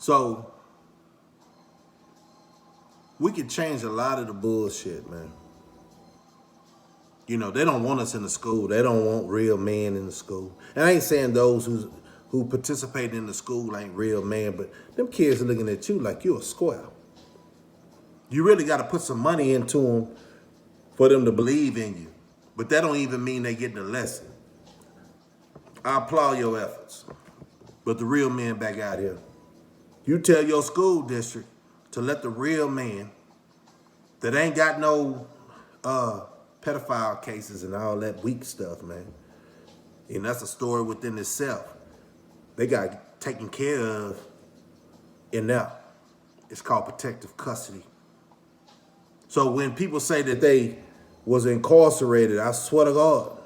So we can change a lot of the bullshit, man. You know, they don't want us in the school. They don't want real men in the school. And I ain't saying those who participate in the school ain't real men, but them kids are looking at you like you're a square. You really got to put some money into them for them to believe in you. But that don't even mean they getting a lesson. I applaud your efforts. But the real men back out here. You tell your school district to let the real men that ain't got no pedophile cases and all that weak stuff, man. And that's a story within itself. They got taken care of in there. It's called protective custody. So when people say that they was incarcerated, I swear to God,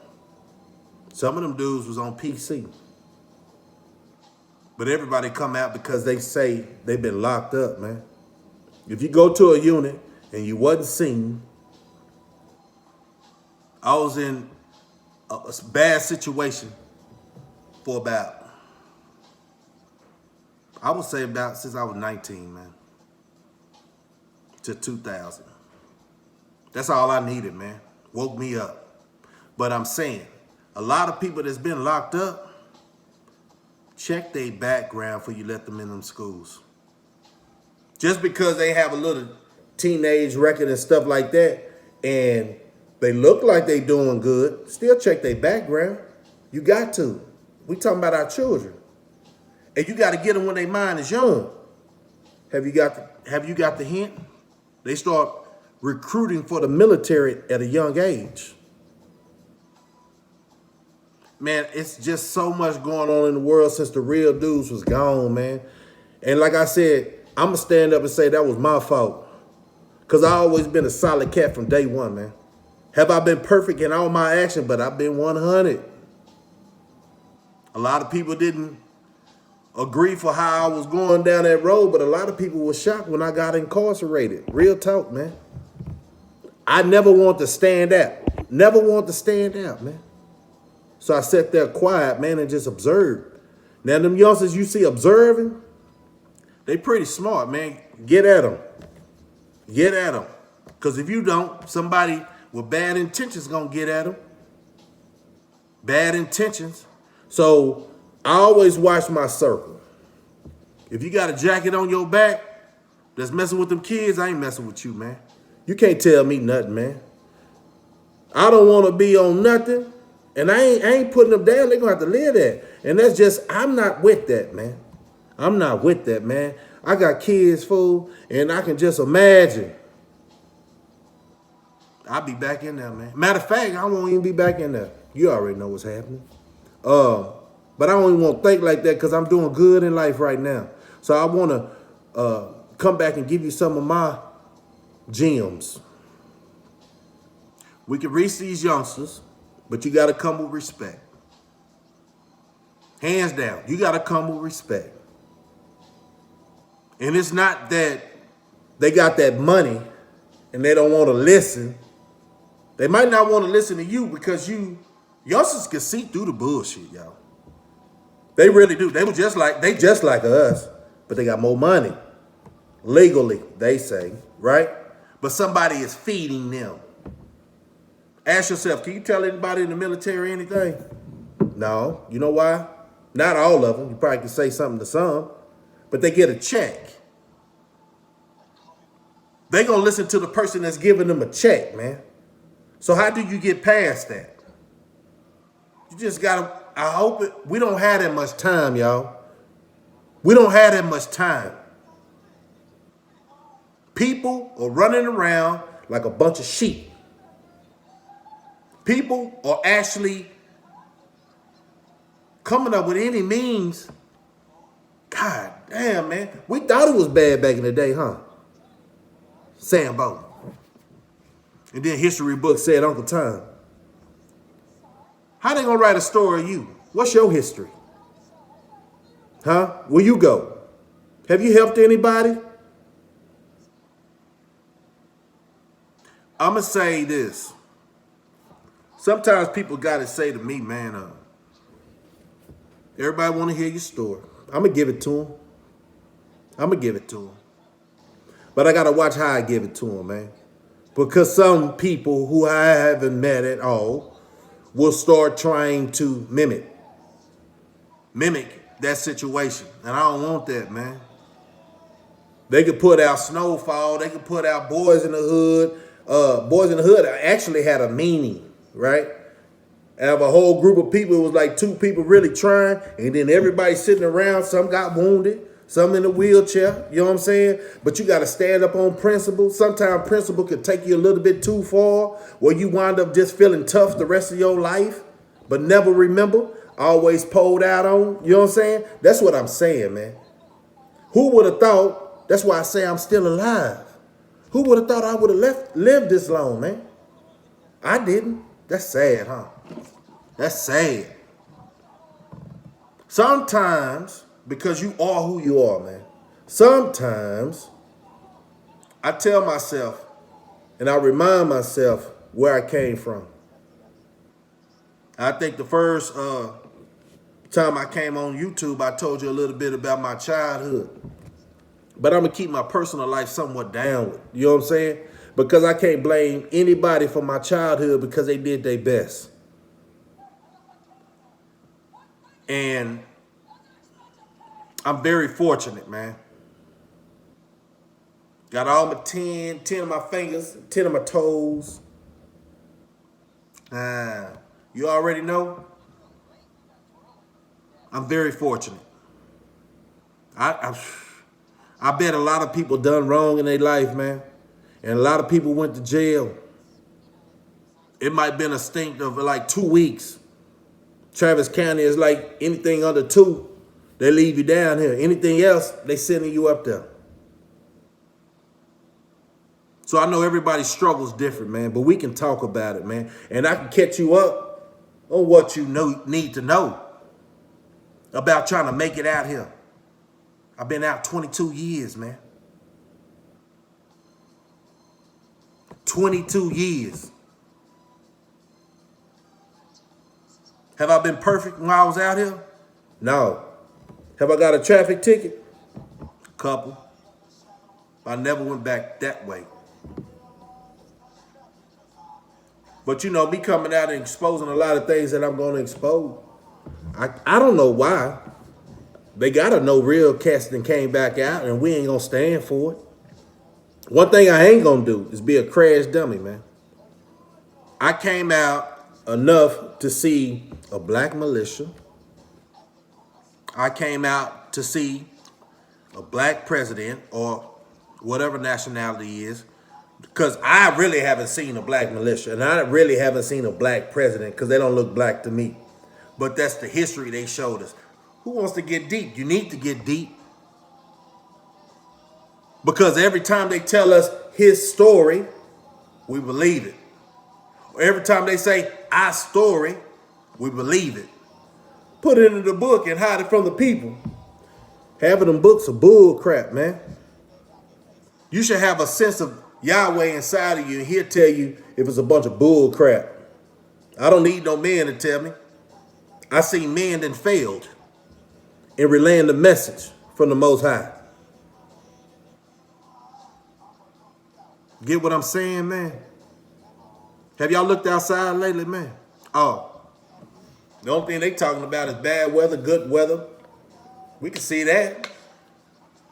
some of them dudes was on PC. But everybody come out because they say they've been locked up, man. If you go to a unit and you wasn't seen, I was in a bad situation for about, I would say about since I was 19, man, to 2000. That's all I needed, man. Woke me up. But I'm saying, a lot of people that's been locked up, check their background before you let them in them schools. Just because they have a little teenage record and stuff like that, and they look like they doing good, still check their background. You got to. We talking about our children. And you got to get them when their mind is young. Have you got the hint? They start recruiting for the military at a young age. Man, it's just so much going on in the world since the real dudes was gone, man. And like I said, I'm going to stand up and say that was my fault. Because I always been a solid cat from day one, man. Have I been perfect in all my action? But I've been 100. A lot of people didn't agree for how I was going down that road, but a lot of people were shocked when I got incarcerated. Real talk, man. I never want to stand out. Never want to stand out, man. So I sat there quiet, man, and just observed. Now, them youngsters you see observing, they pretty smart, man. Get at them. Get at them. Because if you don't, somebody with bad intentions going to get at them. Bad intentions. So I always watch my circle. If you got a jacket on your back that's messing with them kids, I ain't messing with you, man. You can't tell me nothing, man. I don't want to be on nothing, and I ain't putting them down. They're going to have to live that. And that's just, I'm not with that, man. I'm not with that, man. I got kids, fool, and I can just imagine. I'll be back in there, man. Matter of fact, I won't even be back in there. You already know what's happening. But I don't even want to think like that because I'm doing good in life right now. So I want to come back and give you some of my gems. We can reach these youngsters, but you got to come with respect. Hands down, you got to come with respect. And it's not that they got that money and they don't want to listen. They might not want to listen to you because youngsters can see through the bullshit, y'all. They really do. They just like us, but they got more money. Legally, they say, right? But somebody is feeding them. Ask yourself, can you tell anybody in the military anything? No. You know why? Not all of them. You probably can say something to some, but they get a check. They gonna listen to the person that's giving them a check, man. So how do you get past that? You just gotta, we don't have that much time, y'all. We don't have that much time. People are running around like a bunch of sheep. People are actually coming up with any means. God damn, man. We thought it was bad back in the day, huh? Sambo. And then history books said Uncle Tom. How they gonna write a story of you? What's your history? Huh? Where you go? Have you helped anybody? I'm gonna say this. Sometimes people gotta say to me, man, everybody wanna hear your story. I'm gonna give it to them. I'm going to give it to him. But I got to watch how I give it to him, man. Because some people who I haven't met at all will start trying to mimic that situation. And I don't want that, man. They could put out Snowfall. They could put out Boys in the Hood. Boys in the Hood actually had a meaning, right? Out of a whole group of people, it was like 2 people really trying, and then everybody sitting around. Some got wounded, some in a wheelchair, you know what I'm saying? But you got to stand up on principle. Sometimes principle could take you a little bit too far, where you wind up just feeling tough the rest of your life, but never remember, always pulled out on, you know what I'm saying? That's what I'm saying, man. Who would have thought, that's why I say I'm still alive. Who would have thought I would have lived this long, man? I didn't. That's sad, huh? That's sad. Sometimes, because you are who you are, man, sometimes I tell myself and I remind myself where I came from. I think the first time I came on YouTube, I told you a little bit about my childhood. But I'm going to keep my personal life somewhat down. You know what I'm saying? Because I can't blame anybody for my childhood because they did their best. And I'm very fortunate, man. Got all my 10 of my fingers, 10 of my toes. You already know. I'm very fortunate. I bet a lot of people done wrong in their life, man. And a lot of people went to jail. It might have been a stint of like 2 weeks. Travis County is like anything under 2, they leave you down here. Anything else, they sending you up there. So I know everybody's struggle's different, man, but we can talk about it, man. And I can catch you up on what you need to know about trying to make it out here. I've been out 22 years, man. 22 years. Have I been perfect when I was out here? No. Have I got a traffic ticket? A couple. I never went back that way. But you know, me coming out and exposing a lot of things that I'm going to expose. I don't know why. They got to know real cats that came back out, and we ain't going to stand for it. One thing I ain't going to do is be a crash dummy, man. I came out enough to see a black militia. I came out to see a black president or whatever nationality he is, because I really haven't seen a black militia, and I really haven't seen a black president because they don't look black to me. But that's the history they showed us. Who wants to get deep? You need to get deep. Because every time they tell us his story, we believe it. Every time they say our story, we believe it. Put it into the book and hide it from the people. Having them books are bull crap, man. You should have a sense of Yahweh inside of you, and he'll tell you if it's a bunch of bull crap. I don't need no man to tell me. I seen men that failed in relaying the message from the Most High. Get what I'm saying, man? Have y'all looked outside lately, man? Oh, the only thing they talking about is bad weather, good weather. We can see that.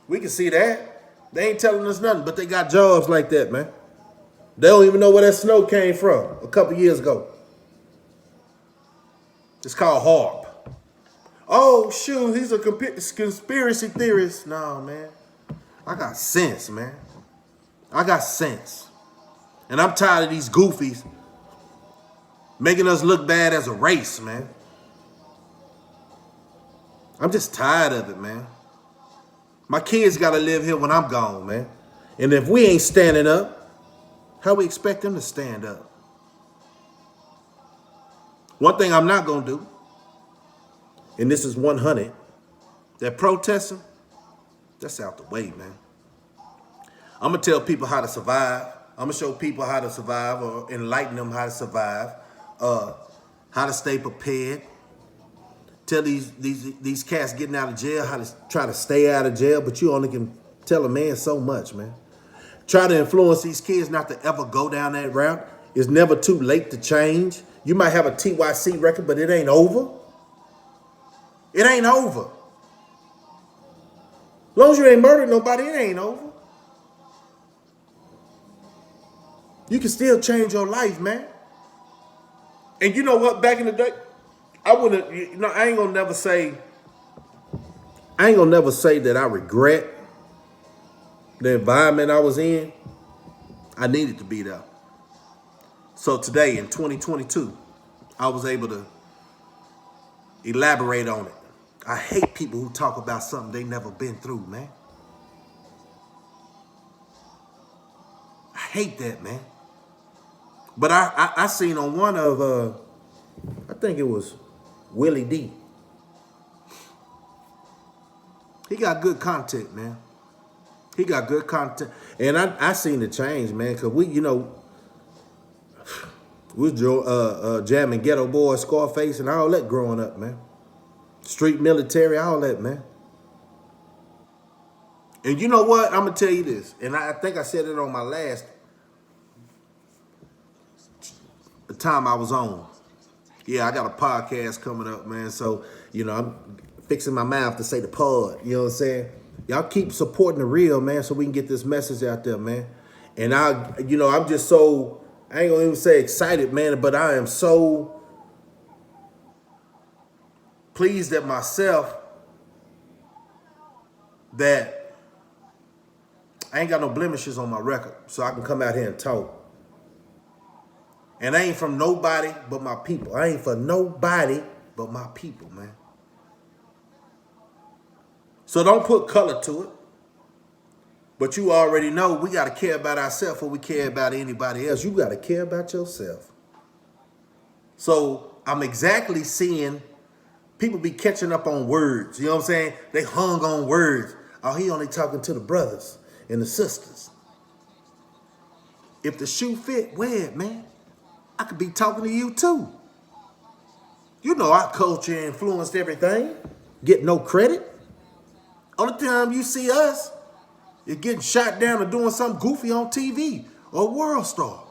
We can see that. They ain't telling us nothing, but they got jobs like that, man. They don't even know where that snow came from a couple years ago. It's called HAARP. Oh, shoot, he's a conspiracy theorist. No, man. I got sense, man. I got sense. And I'm tired of these goofies making us look bad as a race, man. I'm just tired of it, man. My kids got to live here when I'm gone, man. And if we ain't standing up, how we expect them to stand up? One thing I'm not going to do, and this is 100, that protesting, that's out the way, man. I'm going to tell people how to survive. I'm going to show people how to survive or enlighten them how to survive, how to stay prepared, tell these cats getting out of jail how to try to stay out of jail, but you only can tell a man so much, man. Try to influence these kids not to ever go down that route. It's never too late to change. You might have a TYC record, but it ain't over. It ain't over. As long as you ain't murdered nobody, it ain't over. You can still change your life, man. And you know what? Back in the day, I wouldn't, I ain't gonna never say that I regret the environment I was in. I needed to be there. So today in 2022, I was able to elaborate on it. I hate people who talk about something they never been through, man. I hate that, man. But I seen on one of, I think it was Willie D. He got good content, man. He got good content. And I seen the change, man, because we was jamming Ghetto Boy, Scarface, and all that growing up, man. Street Military, all that, man. And you know what? I'm going to tell you this, and I think I said it on my last time I was on. Yeah, I got a podcast coming up, man. So, I'm fixing my mouth to say the pod. You know what I'm saying? Y'all keep supporting the real, man, so we can get this message out there, man. And I'm just so, I ain't gonna even say excited, man, but I am so pleased at myself that I ain't got no blemishes on my record, so I can come out here and talk. And I ain't from nobody but my people. I ain't for nobody but my people, man. So don't put color to it. But you already know we got to care about ourselves before we care about anybody else. You got to care about yourself. So I'm exactly seeing people be catching up on words. You know what I'm saying? They hung on words. Oh, he only talking to the brothers and the sisters. If the shoe fit, wear it, man. I could be talking to you too. You know our culture influenced everything. Get no credit. Only time you see us is getting shot down or doing something goofy on TV or World Star.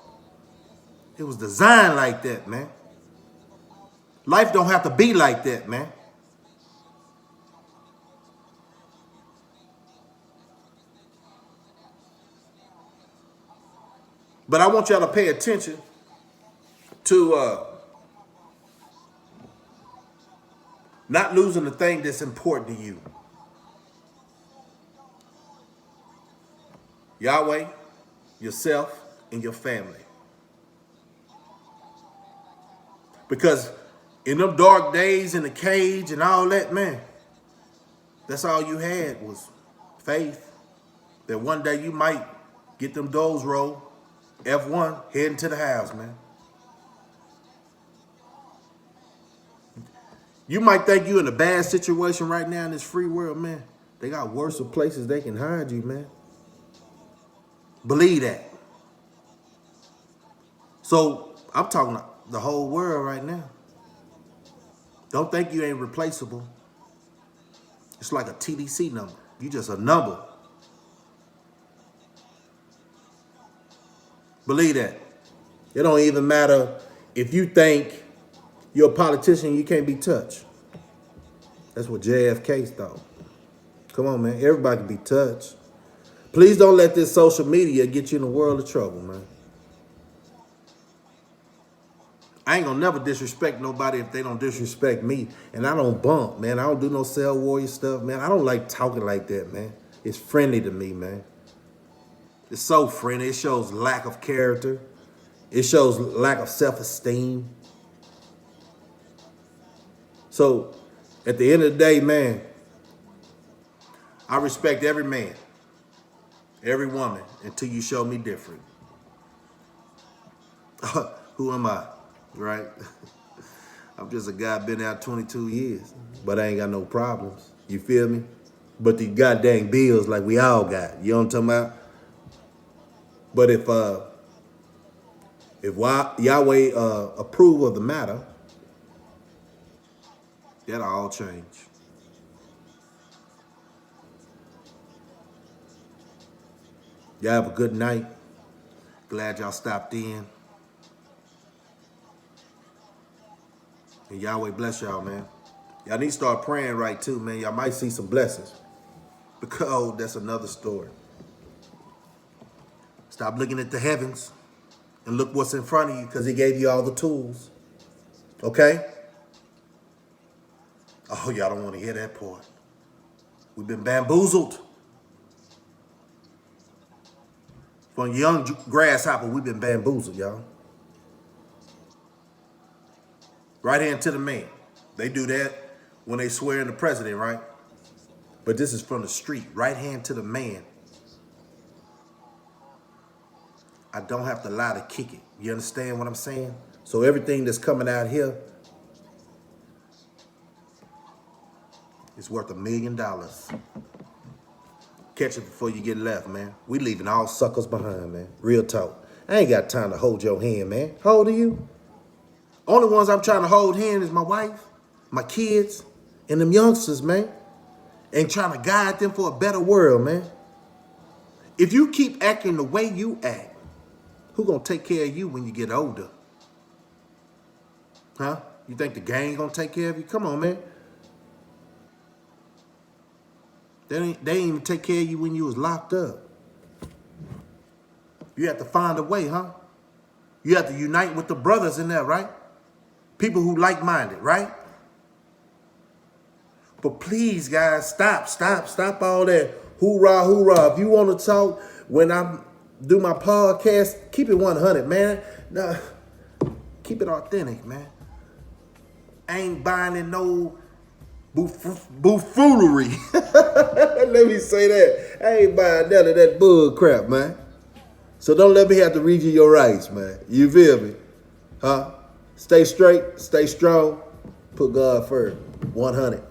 It was designed like that, man. Life don't have to be like that, man. But I want y'all to pay attention to not losing the thing that's important to you. Yahweh, yourself, and your family. Because in them dark days in the cage and all that, man, that's all you had was faith that one day you might get them doors rolled, F1, heading to the house, man. You might think you're in a bad situation right now in this free world, man. They got worse places they can hide you, man. Believe that. So I'm talking the whole world right now. Don't think you ain't replaceable. It's like a TDC number. You just a number. Believe that. It don't even matter if you think you're a politician, you can't be touched. That's what JFK thought. Come on, man. Everybody can be touched. Please don't let this social media get you in a world of trouble, man. I ain't gonna never disrespect nobody if they don't disrespect me. And I don't bump, man. I don't do no cell warrior stuff, man. I don't like talking like that, man. It's friendly to me, man. It's so friendly. It shows lack of character. It shows lack of self-esteem. So at the end of the day, man, I respect every man, every woman, until you show me different. Who am I, right? I'm just a guy been out 22 years, but I ain't got no problems. You feel me? But these goddamn bills like we all got. You know what I'm talking about? But if Yahweh approve of the matter, That'll all change. Y'all have a good night. Glad y'all stopped in. And Yahweh bless y'all, man. Y'all need to start praying right too, man. Y'all might see some blessings. Because oh, that's another story. Stop looking at the heavens and look what's in front of you, because he gave you all the tools. Okay? Oh, y'all don't want to hear that part. We've been bamboozled. From young grasshopper, we've been bamboozled, y'all. Right hand to the man. They do that when they swear in the president, right? But this is from the street. Right hand to the man. I don't have to lie to kick it. You understand what I'm saying? So everything that's coming out here is worth $1 million. Catch it before you get left, man. We leaving all suckers behind, man. Real talk. I ain't got time to hold your hand, man. How old are you? Only ones I'm trying to hold hand is my wife, my kids, and them youngsters, man. And trying to guide them for a better world, man. If you keep acting the way you act, who gonna take care of you when you get older? Huh? You think the gang gonna take care of you? Come on, man. They ain't even take care of you when you was locked up. You have to find a way, huh? You have to unite with the brothers in there, right? People who like-minded, right? But please, guys, stop all that hoorah, hoorah. If you want to talk when I do my podcast, keep it 100, man. No, keep it authentic, man. I ain't buying in no buffoonery. Let me say that. I ain't buying none of that bull crap, man. So don't let me have to read you your rights, man. You feel me? Huh? Stay straight, stay strong. Put God first. 100.